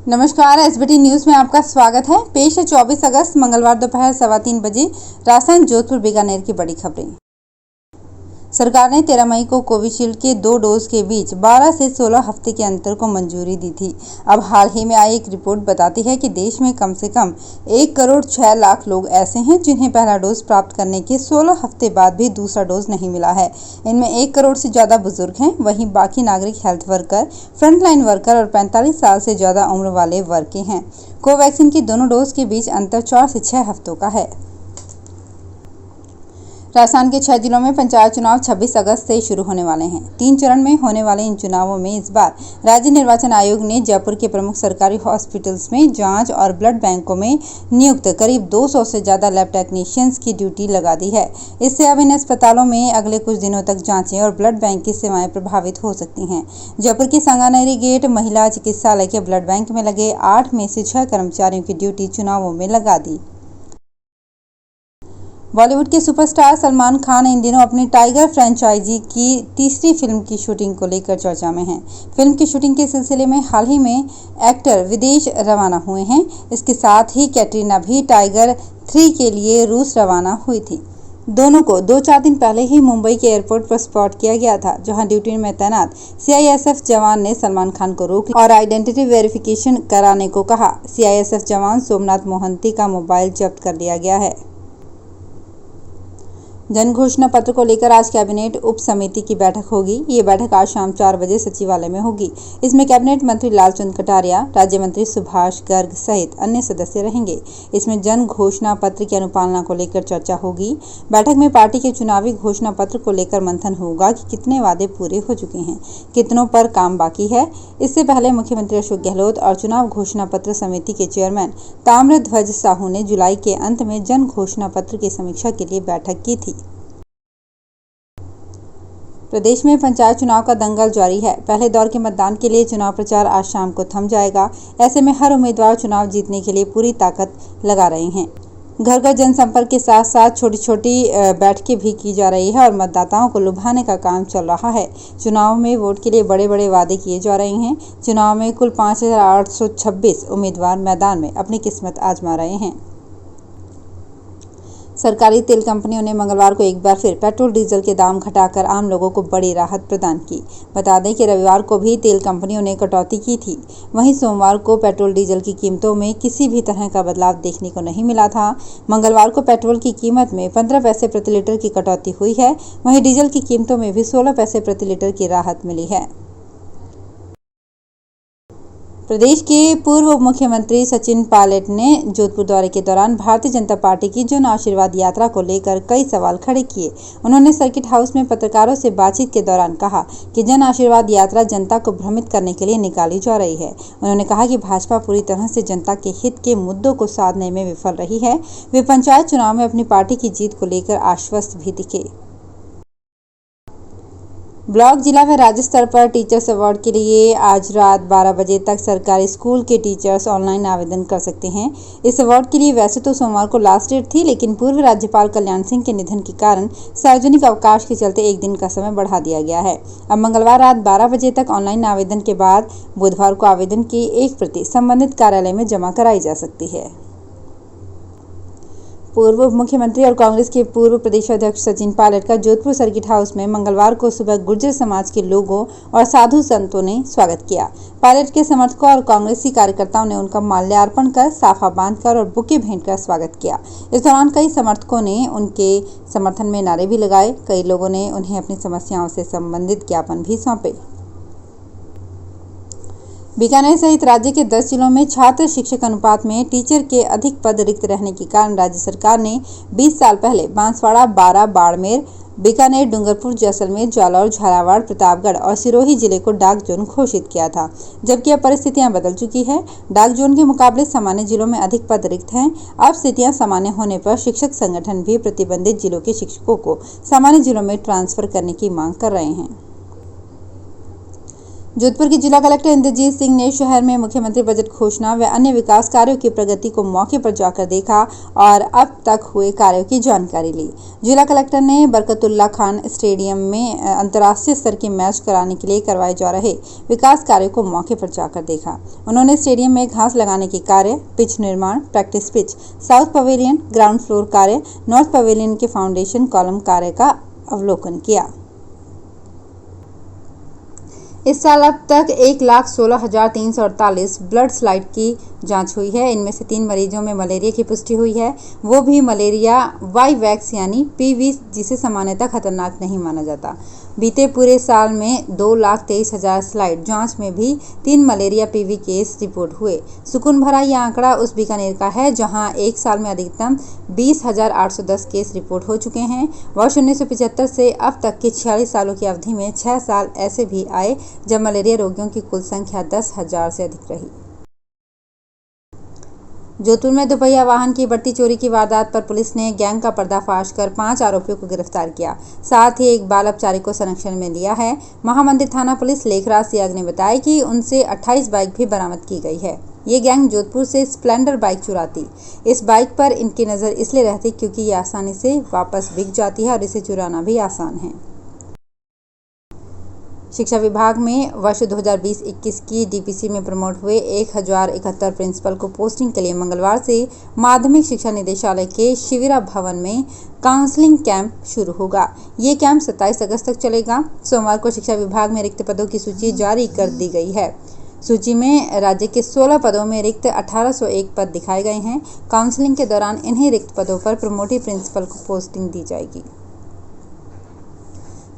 नमस्कार, SBT news में आपका स्वागत है। पेश है 24 अगस्त मंगलवार दोपहर 3:15 बजे राजधानी जोधपुर बीकानेर की बड़ी खबरें। सरकार ने 13 मई को कोविशील्ड के 2 डोज के बीच 12 से 16 हफ्ते के अंतर को मंजूरी दी थी। अब हाल ही में आई एक रिपोर्ट बताती है कि देश में कम से कम 1 करोड़ 6 लाख लोग ऐसे हैं जिन्हें पहला डोज प्राप्त करने के 16 हफ्ते बाद भी दूसरा डोज नहीं मिला है। इनमें 1 करोड़ से ज्यादा बुजुर्ग हैं, वहीं बाकी नागरिक, हेल्थ वर्कर, फ्रंटलाइन वर्कर और 45 साल से ज्यादा उम्र वाले वर्ग के हैं। कोवैक्सीन के दोनों डोज के बीच अंतर 4 से 6 हफ्तों का है। राजस्थान के 6 जिलों में पंचायत चुनाव 26 अगस्त से शुरू होने वाले हैं। 3 चरण में होने वाले इन चुनावों में इस बार राज्य निर्वाचन आयोग ने जयपुर के प्रमुख सरकारी हॉस्पिटल्स में जांच और ब्लड बैंकों में नियुक्त करीब 200 से ज्यादा लैब टेक्नीशियंस की ड्यूटी लगा दी है। इससे अब इन अस्पतालों में अगले कुछ दिनों तक जांचें और ब्लड बैंक की सेवाएं प्रभावित हो सकती हैं। जयपुर के सांगानेरी गेट महिला चिकित्सालय के ब्लड बैंक में लगे 8 में से 6 कर्मचारियों की ड्यूटी चुनावों में लगा दी। बॉलीवुड के सुपरस्टार सलमान खान इन दिनों अपनी टाइगर फ्रेंचाइजी की तीसरी फिल्म की शूटिंग को लेकर चर्चा में हैं। फिल्म की शूटिंग के सिलसिले में हाल ही में एक्टर विदेश रवाना हुए हैं। इसके साथ ही कैटरीना भी टाइगर 3 के लिए रूस रवाना हुई थी। दोनों को 2-4 दिन पहले ही मुंबई के एयरपोर्ट पर स्पॉट किया गया था, जहां ड्यूटी में तैनात सीआईएसएफ जवान ने सलमान खान को रोक और आइडेंटिटी वेरिफिकेशन कराने को कहा। सीआईएसएफ जवान सोमनाथ मोहंती का मोबाइल जब्त कर लिया गया है। जन घोषणा पत्र को लेकर आज कैबिनेट उप समिति की बैठक होगी। ये बैठक आज शाम 4 बजे सचिवालय में होगी। इसमें कैबिनेट मंत्री लालचंद कटारिया, राज्य मंत्री सुभाष गर्ग सहित अन्य सदस्य रहेंगे। इसमें जन घोषणा पत्र की अनुपालना को लेकर चर्चा होगी। बैठक में पार्टी के चुनावी घोषणा पत्र को लेकर मंथन होगा कि कितने वादे पूरे हो चुके हैं, कितनों पर काम बाकी है। इससे पहले मुख्यमंत्री अशोक गहलोत और चुनाव घोषणा पत्र समिति के चेयरमैन ताम्रध्वज साहू ने जुलाई के अंत में जन घोषणा पत्र की समीक्षा के लिए बैठक की थी। प्रदेश में पंचायत चुनाव का दंगल जारी है। पहले दौर के मतदान के लिए चुनाव प्रचार आज शाम को थम जाएगा। ऐसे में हर उम्मीदवार चुनाव जीतने के लिए पूरी ताकत लगा रहे हैं। घर घर जनसंपर्क के साथ साथ छोटी छोटी बैठकें भी की जा रही है और मतदाताओं को लुभाने का काम चल रहा है। चुनाव में वोट के लिए बड़े बड़े वादे किए जा रहे हैं। चुनाव में कुल 5,826 उम्मीदवार मैदान में अपनी किस्मत आजमा रहे हैं। सरकारी तेल कंपनियों ने मंगलवार को एक बार फिर पेट्रोल डीजल के दाम घटाकर आम लोगों को बड़ी राहत प्रदान की। बता दें कि रविवार को भी तेल कंपनियों ने कटौती की थी। वहीं सोमवार को पेट्रोल डीजल की कीमतों में किसी भी तरह का बदलाव देखने को नहीं मिला था। मंगलवार को पेट्रोल की कीमत में 15 पैसे प्रति लीटर की कटौती हुई है। वहीं डीजल की कीमतों में भी 16 पैसे प्रति लीटर की राहत मिली है। प्रदेश के पूर्व मुख्यमंत्री सचिन पायलट ने जोधपुर दौरे के दौरान भारतीय जनता पार्टी की जन आशीर्वाद यात्रा को लेकर कई सवाल खड़े किए। उन्होंने सर्किट हाउस में पत्रकारों से बातचीत के दौरान कहा कि जन आशीर्वाद यात्रा जनता को भ्रमित करने के लिए निकाली जा रही है। उन्होंने कहा कि भाजपा पूरी तरह से जनता के हित के मुद्दों को साधने में विफल रही है। वे पंचायत चुनाव में अपनी पार्टी की जीत को लेकर आश्वस्त भी दिखे। ब्लॉक, जिला व राज्य स्तर पर टीचर्स अवार्ड के लिए आज रात 12 बजे तक सरकारी स्कूल के टीचर्स ऑनलाइन आवेदन कर सकते हैं। इस अवार्ड के लिए वैसे तो सोमवार को लास्ट डेट थी, लेकिन पूर्व राज्यपाल कल्याण सिंह के निधन के कारण सार्वजनिक अवकाश के चलते एक दिन का समय बढ़ा दिया गया है। अब मंगलवार रात 12 बजे तक ऑनलाइन आवेदन के बाद बुधवार को आवेदन की एक प्रति संबंधित कार्यालय में जमा कराई जा सकती है। पूर्व मुख्यमंत्री और कांग्रेस के पूर्व प्रदेश अध्यक्ष सचिन पायलट का जोधपुर सर्किट हाउस में मंगलवार को सुबह गुर्जर समाज के लोगों और साधु संतों ने स्वागत किया। पायलट के समर्थकों और कांग्रेसी कार्यकर्ताओं ने उनका माल्यार्पण कर, साफा बांधकर और बुके भेंट कर स्वागत किया। इस दौरान कई समर्थकों ने उनके समर्थन में नारे भी लगाए। कई लोगों ने उन्हें अपनी समस्याओं से संबंधित ज्ञापन भी सौंपे। बीकानेर सहित राज्य के 10 जिलों में छात्र शिक्षक अनुपात में टीचर के अधिक पद रिक्त रहने के कारण राज्य सरकार ने 20 साल पहले बांसवाड़ा, बारां, बाड़मेर, बीकानेर, डूंगरपुर, जैसलमेर, जालौर, झालावाड़, प्रतापगढ़ और सिरोही जिले को डाक जोन घोषित किया था। जबकि अब परिस्थितियां बदल चुकी है। डाक जोन के मुकाबले सामान्य जिलों में अधिक पद रिक्त हैं। अब स्थितियां सामान्य होने पर शिक्षक संगठन भी प्रतिबंधित जिलों के शिक्षकों को सामान्य जिलों में ट्रांसफर करने की मांग कर रहे हैं। जोधपुर के जिला कलेक्टर इंद्रजीत सिंह ने शहर में मुख्यमंत्री बजट घोषणा व अन्य विकास कार्यों की प्रगति को मौके पर जाकर देखा और अब तक हुए कार्यों की जानकारी ली। जिला कलेक्टर ने बरकतुल्ला खान स्टेडियम में अंतर्राष्ट्रीय स्तर के मैच कराने के लिए करवाए जा रहे विकास कार्यों को मौके पर जाकर देखा। उन्होंने स्टेडियम में घास लगाने के कार्य, पिच निर्माण, practice pitch, south pavilion, ground floor कार्य, नॉर्थ पवेलियन के फाउंडेशन कॉलम कार्य का अवलोकन किया। इस साल अब तक 1,16,348 ब्लड स्लाइड की जांच हुई है। इनमें से 3 मरीजों में मलेरिया की पुष्टि हुई है, वो भी मलेरिया वाईवैक्स यानी पीवी, जिसे सामान्यतः खतरनाक नहीं माना जाता। बीते पूरे साल में 2,23,000 स्लाइड जांच में भी 3 मलेरिया पीवी केस रिपोर्ट हुए। सुकून भरा यह आंकड़ा उस बीकानेर का है जहां एक साल में अधिकतम 20,810 केस रिपोर्ट हो चुके हैं। वर्ष 1975 से अब तक के 46 सालों की अवधि में 6 साल ऐसे भी आए जब मलेरिया रोगियों की कुल संख्या 10,000 से अधिक रही। जोधपुर में दोपहिया वाहन की बढ़ती चोरी की वारदात पर पुलिस ने गैंग का पर्दाफाश कर 5 आरोपियों को गिरफ्तार किया, साथ ही एक बाल अपचारी को संरक्षण में लिया है। महामंदिर थाना पुलिस लेखराज सियाग ने बताया कि उनसे 28 बाइक भी बरामद की गई है। ये गैंग जोधपुर से स्प्लेंडर बाइक चुराती। इस बाइक पर इनकी नज़र इसलिए रहती क्योंकि ये आसानी से वापस बिक जाती है और इसे चुराना भी आसान है। शिक्षा विभाग में वर्ष 2020-21 की डीपीसी में प्रमोट हुए 1071 प्रिंसिपल को पोस्टिंग के लिए मंगलवार से माध्यमिक शिक्षा निदेशालय के शिविरा भवन में काउंसलिंग कैंप शुरू होगा। ये कैंप 27 अगस्त तक चलेगा। सोमवार को शिक्षा विभाग में रिक्त पदों की सूची जारी कर दी गई है। सूची में राज्य के 16 पदों में रिक्त 1801 पद दिखाए गए हैं। काउंसलिंग के दौरान इन्हीं रिक्त पदों पर प्रमोटी प्रिंसिपल को पोस्टिंग दी जाएगी।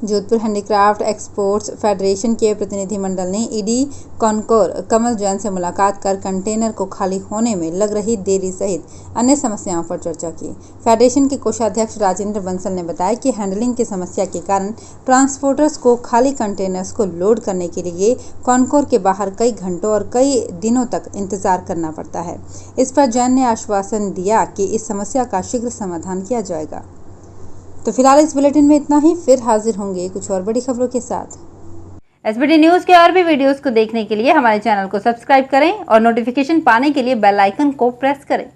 जोधपुर हैंडीक्राफ्ट एक्सपोर्ट्स फेडरेशन के प्रतिनिधिमंडल ने ईडी कॉनकोर कमल जैन से मुलाकात कर कंटेनर को खाली होने में लग रही देरी सहित अन्य समस्याओं पर चर्चा की। फेडरेशन के कोषाध्यक्ष राजेंद्र बंसल ने बताया कि हैंडलिंग की समस्या के कारण ट्रांसपोर्टर्स को खाली कंटेनर्स को लोड करने के लिए कॉनकोर के बाहर कई घंटों और कई दिनों तक इंतजार करना पड़ता है। इस पर जैन ने आश्वासन दिया कि इस समस्या का शीघ्र समाधान किया जाएगा। तो फिलहाल इस बुलेटिन में इतना ही, फिर हाजिर होंगे कुछ और बड़ी खबरों के साथ। एसबीटी न्यूज के और भी वीडियोस को देखने के लिए हमारे चैनल को सब्सक्राइब करें और नोटिफिकेशन पाने के लिए बेल आइकन को प्रेस करें।